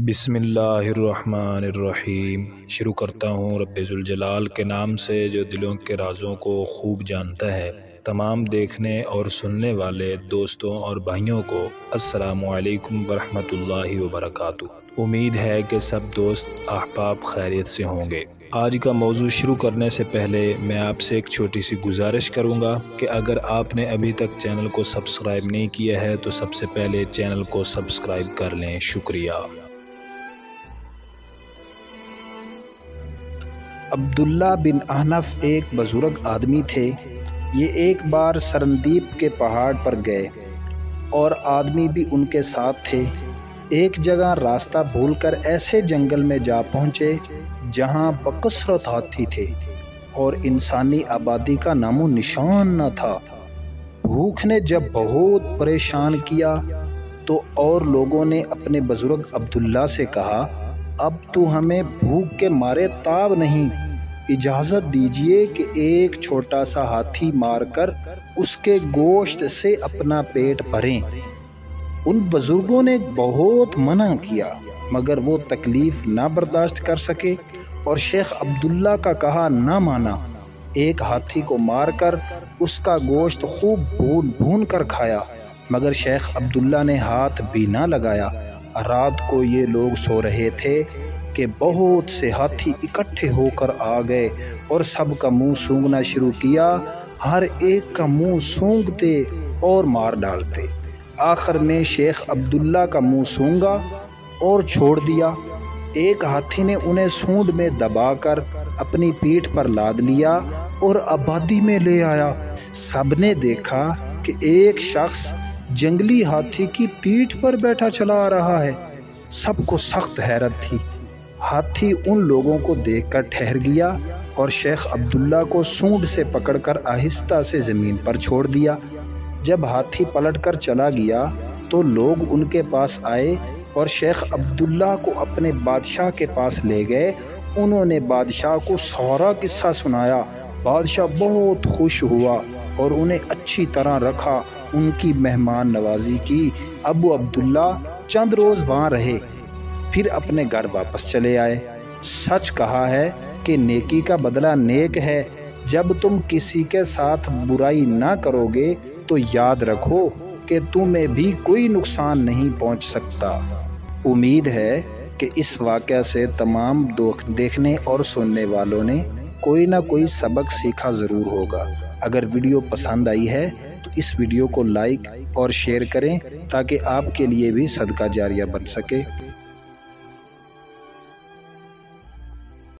بسم اللہ الرحمن الرحیم۔ شروع کرتا ہوں رب ذوالجلال کے نام سے جو دلوں کے رازوں کو خوب جانتا ہے۔ تمام دیکھنے اور سننے والے دوستوں اور بھائیوں کو السلام علیکم ورحمۃ اللہ وبرکاتہ۔ امید ہے کہ سب دوست احباب خیریت سے ہوں گے۔ آج کا موضوع شروع کرنے سے پہلے میں آپ سے ایک چھوٹی سی گزارش کروں گا کہ اگر آپ نے ابھی تک چینل کو سبسکرائب نہیں کیا ہے تو سب سے پہلے چینل کو سبسکرائب کر لیں۔ شکریہ۔ عبداللہ بن احنف ایک بزرگ آدمی تھے۔ یہ ایک بار سرندیپ کے پہاڑ پر گئے اور آدمی بھی ان کے ساتھ تھے۔ ایک جگہ راستہ بھول کر ایسے جنگل میں جا پہنچے جہاں بکثرت ہاتھی تھے اور انسانی آبادی کا نام و نشان نہ تھا۔ بھوک نے جب بہت پریشان کیا تو اور لوگوں نے اپنے بزرگ عبداللہ سے کہا، اب تو ہمیں بھوک کے مارے تاب نہیں، اجازت دیجئے کہ ایک چھوٹا سا ہاتھی مار کر اس کے گوشت سے اپنا پیٹ بھریں۔ ان بزرگوں نے بہت منع کیا مگر وہ تکلیف نہ برداشت کر سکے اور شیخ عبداللہ کا کہا نہ مانا۔ ایک ہاتھی کو مار کر اس کا گوشت خوب بھون بھون کر کھایا مگر شیخ عبداللہ نے ہاتھ بھی نہ لگایا۔ رات کو یہ لوگ سو رہے تھے کہ بہت سے ہاتھی اکٹھے ہو کر آ گئے اور سب کا منہ سونگھنا شروع کیا۔ ہر ایک کا منہ سونگھتے اور مار ڈالتے۔ آخر میں شیخ عبداللہ کا منہ سونگھا اور چھوڑ دیا۔ ایک ہاتھی نے انہیں سونڈ میں دبا کر اپنی پیٹھ پر لاد لیا اور آبادی میں لے آیا۔ سب نے دیکھا کہ ایک شخص جنگلی ہاتھی کی پیٹھ پر بیٹھا چلا آ رہا ہے۔ سب کو سخت حیرت تھی۔ ہاتھی ان لوگوں کو دیکھ کر ٹھہر گیا اور شیخ عبداللہ کو سونڈ سے پکڑ کر آہستہ سے زمین پر چھوڑ دیا۔ جب ہاتھی پلٹ کر چلا گیا تو لوگ ان کے پاس آئے اور شیخ عبداللہ کو اپنے بادشاہ کے پاس لے گئے۔ انہوں نے بادشاہ کو سارا قصہ سنایا۔ بادشاہ بہت خوش ہوا اور انہیں اچھی طرح رکھا، ان کی مہمان نوازی کی۔ ابو عبداللہ چند روز وہاں رہے پھر اپنے گھر واپس چلے آئے۔ سچ کہا ہے کہ نیکی کا بدلہ نیک ہے۔ جب تم کسی کے ساتھ برائی نہ کرو گے تو یاد رکھو کہ تمہیں بھی کوئی نقصان نہیں پہنچ سکتا۔ امید ہے کہ اس واقعہ سے تمام دیکھنے اور سننے والوں نے کوئی نہ کوئی سبق سیکھا ضرور ہوگا۔ اگر ویڈیو پسند آئی ہے تو اس ویڈیو کو لائک اور شیئر کریں تاکہ آپ کے لیے بھی صدقہ جاریہ بن سکے۔